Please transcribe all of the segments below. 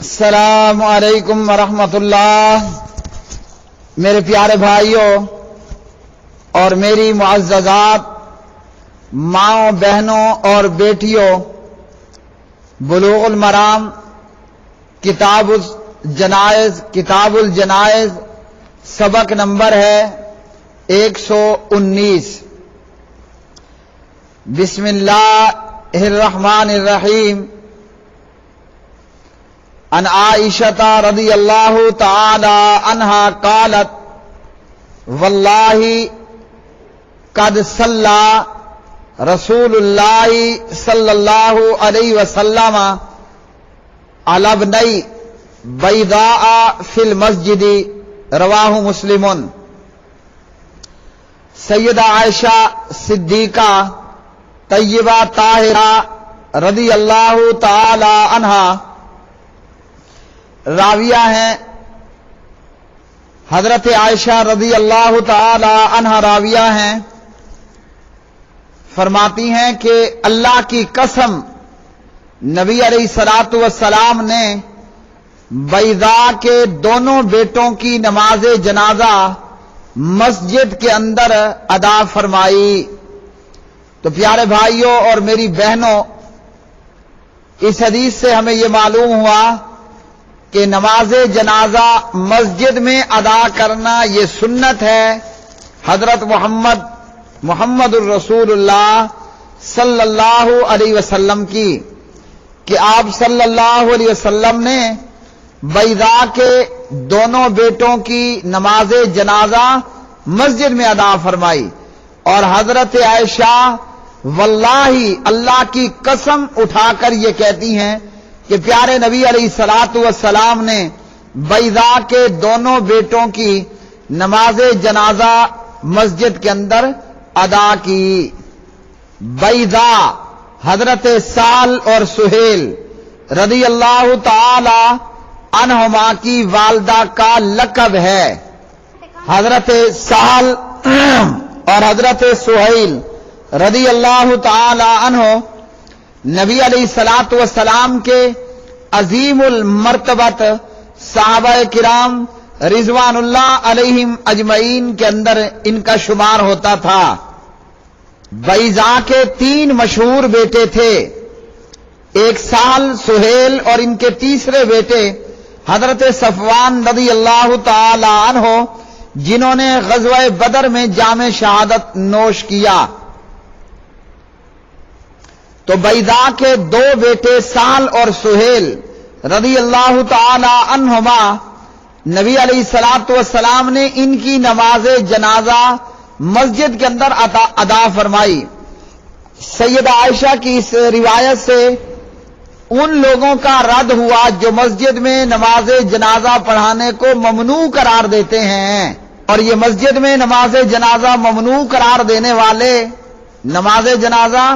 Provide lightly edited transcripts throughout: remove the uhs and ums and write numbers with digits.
السلام علیکم ورحمۃ اللہ۔ میرے پیارے بھائیوں اور میری معززات ماؤں، بہنوں اور بیٹیوں، بلوغ المرام کتاب الجنائز سبق نمبر ہے 119۔ بسم اللہ الرحمن الرحیم۔ عن عائشہ رضی اللہ تعالی عنہا قالت واللہ قد صلی رسول اللہ صلی اللہ علیہ وسلم علی ابنی بیضاء فی المسجد، رواہ مسلم۔ سیدہ عائشہ صدیقہ طیبہ طاہرہ رضی اللہ تعالی عنہا راویہ ہیں۔ حضرت عائشہ رضی اللہ تعالی عنہا راویہ ہیں، فرماتی ہیں کہ اللہ کی قسم نبی علیہ الصلوۃ والسلام نے بیضاء کے دونوں بیٹوں کی نماز جنازہ مسجد کے اندر ادا فرمائی۔ تو پیارے بھائیوں اور میری بہنوں، اس حدیث سے ہمیں یہ معلوم ہوا کہ نماز جنازہ مسجد میں ادا کرنا یہ سنت ہے حضرت محمد الرسول اللہ صلی اللہ علیہ وسلم کی، کہ آپ صلی اللہ علیہ وسلم نے بیضاء کے دونوں بیٹوں کی نماز جنازہ مسجد میں ادا فرمائی۔ اور حضرت عائشہ واللہ اللہ کی قسم اٹھا کر یہ کہتی ہیں کہ پیارے نبی علیہ الصلوۃ والسلام نے بیضاء کے دونوں بیٹوں کی نماز جنازہ مسجد کے اندر ادا کی۔ بیضاء حضرت سال اور سہیل رضی اللہ تعالی عنہما کی والدہ کا لقب ہے۔ حضرت سال اور حضرت سہیل رضی اللہ تعالی عنہ نبی علیہ الصلوۃ والسلام کے عظیم المرتبت صحابہ کرام رضوان اللہ علیہم اجمعین کے اندر ان کا شمار ہوتا تھا۔ بیضاء کے 3 مشہور بیٹے تھے، ایک سال، سہیل اور ان کے تیسرے بیٹے حضرت صفوان رضی اللہ تعالی عنہ، جنہوں نے غزوہ بدر میں جام شہادت نوش کیا۔ تو بیضاء کے 2 بیٹے سال اور سہیل رضی اللہ تعالی عنہما، نبی علیہ الصلوۃ والسلام نے ان کی نماز جنازہ مسجد کے اندر ادا فرمائی۔ سیدہ عائشہ کی اس روایت سے ان لوگوں کا رد ہوا جو مسجد میں نماز جنازہ پڑھانے کو ممنوع قرار دیتے ہیں۔ اور یہ مسجد میں نماز جنازہ ممنوع قرار دینے والے، نماز جنازہ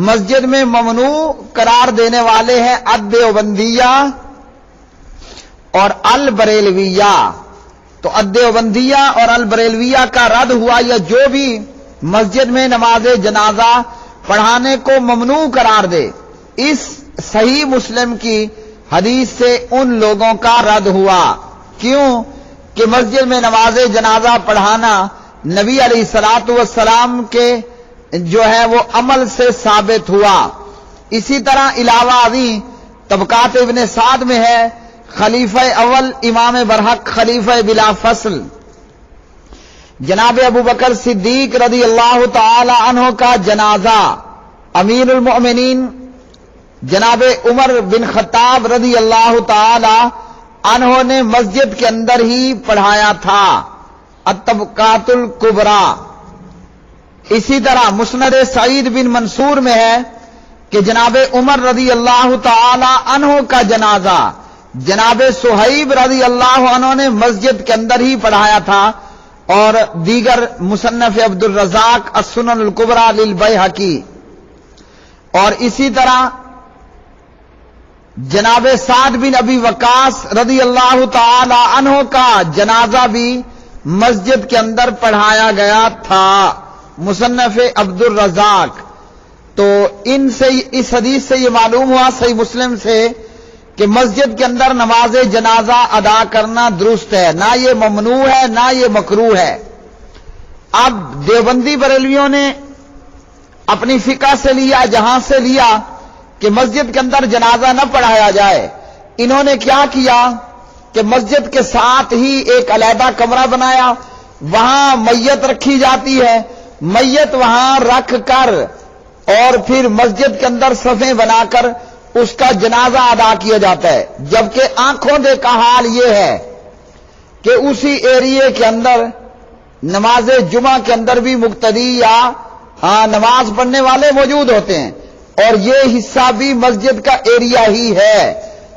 مسجد میں ممنوع قرار دینے والے ہیں الدیوبندیہ اور البریلویہ۔ تو الدیوبندیہ اور البریلویہ کا رد ہوا، یا جو بھی مسجد میں نماز جنازہ پڑھانے کو ممنوع قرار دے، اس صحیح مسلم کی حدیث سے ان لوگوں کا رد ہوا۔ کیوں کہ مسجد میں نماز جنازہ پڑھانا نبی علیہ الصلوۃ والسلام کے جو ہے وہ عمل سے ثابت ہوا۔ اسی طرح علاوہ ازیں طبقات ابن سعد میں ہے، خلیفہ اول امام برحق خلیفہ بلا فصل جناب ابو بکر صدیق رضی اللہ تعالی عنہ کا جنازہ امیر المؤمنین جناب عمر بن خطاب رضی اللہ تعالی عنہ نے مسجد کے اندر ہی پڑھایا تھا، الطبقات الکبریٰ۔ اسی طرح مسند سعید بن منصور میں ہے کہ جناب عمر رضی اللہ تعالی عنہ کا جنازہ جناب صہیب رضی اللہ عنہ نے مسجد کے اندر ہی پڑھایا تھا۔ اور دیگر مصنف عبد الرزاق السنن الکبریٰ للبیہقی۔ اور اسی طرح جناب سعد بن ابی وقاص رضی اللہ تعالی عنہ کا جنازہ بھی مسجد کے اندر پڑھایا گیا تھا، مصنف عبد الرزاق۔ تو ان سے اس حدیث سے یہ معلوم ہوا صحیح مسلم سے کہ مسجد کے اندر نماز جنازہ ادا کرنا درست ہے، نہ یہ ممنوع ہے نہ یہ مکروہ ہے۔ اب دیوبندی بریلویوں نے اپنی فقہ سے لیا، جہاں سے لیا کہ مسجد کے اندر جنازہ نہ پڑھایا جائے، انہوں نے کیا کیا کہ مسجد کے ساتھ ہی ایک علیحدہ کمرہ بنایا، وہاں میت رکھی جاتی ہے، میت وہاں رکھ کر اور پھر مسجد کے اندر صفیں بنا کر اس کا جنازہ ادا کیا جاتا ہے۔ جبکہ آنکھوں دیکھا حال یہ ہے کہ اسی ایریے کے اندر نماز جمعہ کے اندر بھی مقتدی یا نماز پڑھنے والے موجود ہوتے ہیں، اور یہ حصہ بھی مسجد کا ایریا ہی ہے،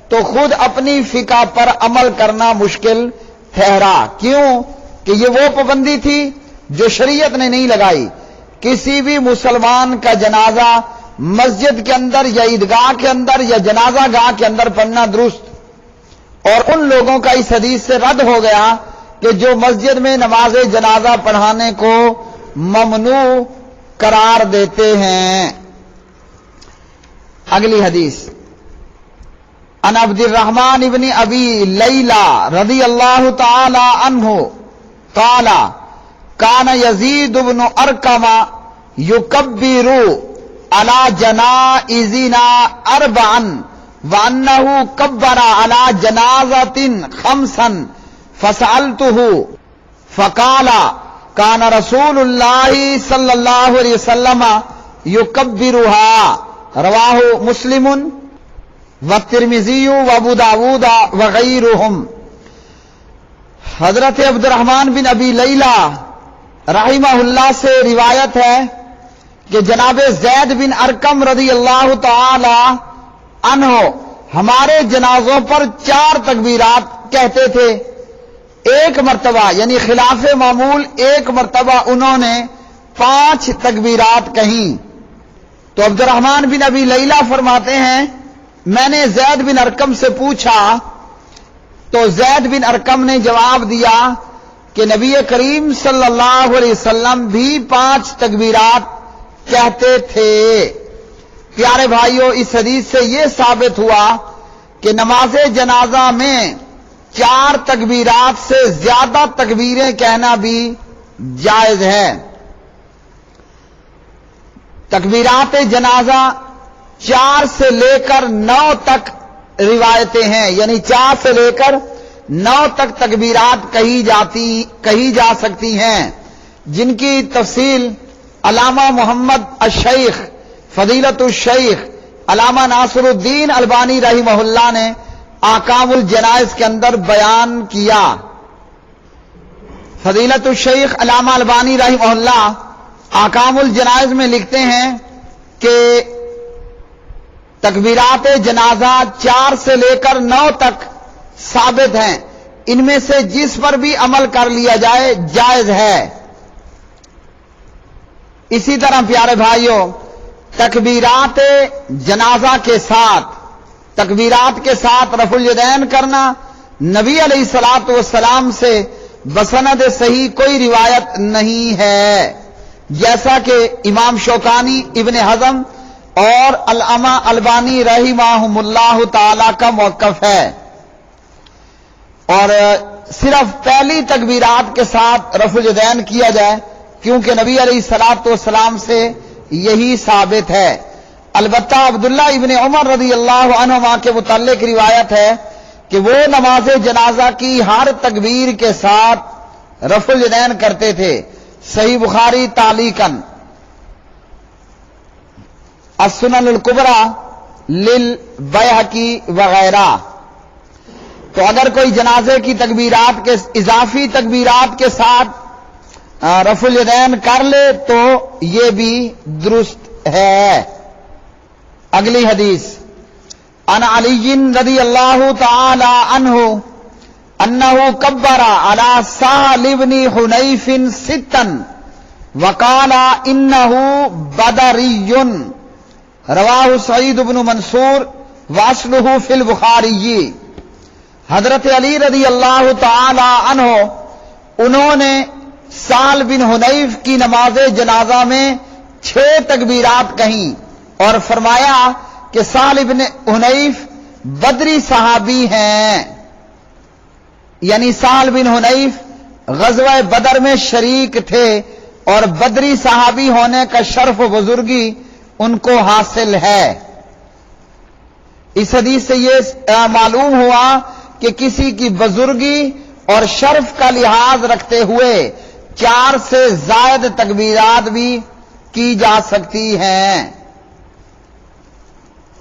تو خود اپنی فقہ پر عمل کرنا مشکل ٹھہرا۔ کیوں کہ یہ وہ پابندی تھی جو شریعت نے نہیں لگائی۔ کسی بھی مسلمان کا جنازہ مسجد کے اندر یا عیدگاہ کے اندر یا جنازہ گاہ کے اندر پڑھنا درست، اور ان لوگوں کا اس حدیث سے رد ہو گیا کہ جو مسجد میں نماز جنازہ پڑھانے کو ممنوع قرار دیتے ہیں۔ اگلی حدیث، عن عبد الرحمن ابن ابی لیلہ رضی اللہ تعالی عنہ قال کان یزید بن ارقم یکبر علی جنائزنا اربعا وانه کبر علی جنازۃ خمسا فسألته فقال کان رسول اللہ صلی اللہ علیہ وسلم یکبرها رواہ مسلم والترمذی وابو داود وغیرہم۔ حضرت عبد الرحمن بن ابی لیلہ رحمہ اللہ سے روایت ہے کہ جناب زید بن ارقم رضی اللہ تعالی عنہ ہمارے جنازوں پر 4 تکبیرات کہتے تھے۔ ایک مرتبہ یعنی خلاف معمول ایک مرتبہ انہوں نے 5 تکبیرات کہیں۔ تو عبد الرحمن بن ابی لیلہ فرماتے ہیں میں نے زید بن ارقم سے پوچھا تو زید بن ارقم نے جواب دیا کہ نبی کریم صلی اللہ علیہ وسلم بھی 5 تکبیرات کہتے تھے۔ پیارے بھائیوں، اس حدیث سے یہ ثابت ہوا کہ نماز جنازہ میں 4 تکبیرات سے زیادہ تکبیریں کہنا بھی جائز ہے۔ تکبیرات جنازہ 4 سے لے کر 9 تک روایتیں ہیں، یعنی 4 سے لے کر 9 تک تکبیرات کہی جا سکتی ہیں، جن کی تفصیل علامہ محمد الشیخ فضیلت الشیخ علامہ ناصر الدین البانی رحمہ اللہ نے احکام الجنائز کے اندر بیان کیا۔ فضیلت الشیخ علامہ البانی رحمہ اللہ احکام الجنائز میں لکھتے ہیں کہ تکبیرات جنازہ 4 سے لے کر 9 تک ثابت ہیں، ان میں سے جس پر بھی عمل کر لیا جائے جائز ہے۔ اسی طرح پیارے بھائیوں، تکبیرات جنازہ کے ساتھ رفع الیدین کرنا نبی علیہ الصلوۃ والسلام سے بسند صحیح کوئی روایت نہیں ہے، جیسا کہ امام شوکانی، ابن حزم اور علامہ البانی رحمہم اللہ تعالی کا موقف ہے۔ اور صرف پہلی تکبیرات کے ساتھ رفع الیدین کیا جائے، کیونکہ نبی علیہ الصلوۃ والسلام سے یہی ثابت ہے۔ البتہ عبداللہ ابن عمر رضی اللہ عنہما کے متعلق روایت ہے کہ وہ نماز جنازہ کی ہر تکبیر کے ساتھ رفع الیدین کرتے تھے۔ صحیح بخاری تعلیقاً، السنن الکبریٰ للبیہقی وغیرہ۔ تو اگر کوئی جنازے کی تکبیرات کے اضافی تکبیرات کے ساتھ رفع الیدین کر لے تو یہ بھی درست ہے۔ اگلی حدیث، عن علی رضی اللہ تعالی عنہ انہ کبر علی سہل بن حنیف 6 وقال انہ بدری، رواہ سعید بن منصور واصلہ فی البخاری۔ حضرت علی رضی اللہ تعالی عنہ انہوں نے سہل بن حنیف کی نماز جنازہ میں 6 تکبیرات کہیں اور فرمایا کہ سہل بن حنیف بدری صحابی ہیں، یعنی سہل بن حنیف غزوہ بدر میں شریک تھے اور بدری صحابی ہونے کا شرف و بزرگی ان کو حاصل ہے۔ اس حدیث سے یہ معلوم ہوا کہ کسی کی بزرگی اور شرف کا لحاظ رکھتے ہوئے 4 سے زائد تکبیرات بھی کی جا سکتی ہیں۔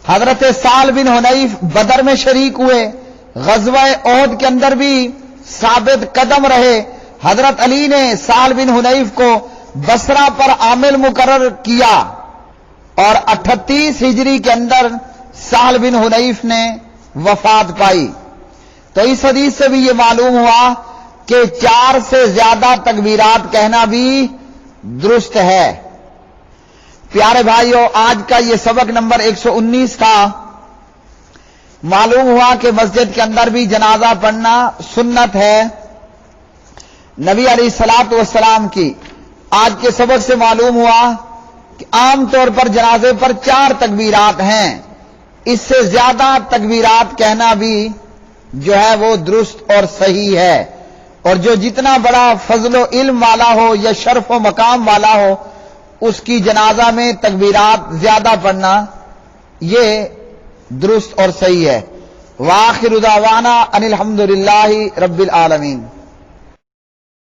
حضرت سہل بن حنیف بدر میں شریک ہوئے، غزوہ احد کے اندر بھی ثابت قدم رہے۔ حضرت علی نے سہل بن حنیف کو بصرہ پر عامل مقرر کیا اور 38 ہجری کے اندر سہل بن حنیف نے وفات پائی۔ تو اس حدیث سے بھی یہ معلوم ہوا کہ 4 سے زیادہ تکبیرات کہنا بھی درست ہے۔ پیارے بھائیو، آج کا یہ سبق نمبر 119 تھا۔ معلوم ہوا کہ مسجد کے اندر بھی جنازہ پڑھنا سنت ہے نبی علیہ الصلوۃ والسلام کی۔ آج کے سبق سے معلوم ہوا کہ عام طور پر جنازے پر 4 تکبیرات ہیں، اس سے زیادہ تکبیرات کہنا بھی جو ہے وہ درست اور صحیح ہے، اور جو جتنا بڑا فضل و علم والا ہو یا شرف و مقام والا ہو اس کی جنازہ میں تکبیرات زیادہ پڑھنا یہ درست اور صحیح ہے۔ وآخر دعوانا ان الحمدللہ رب العالمین۔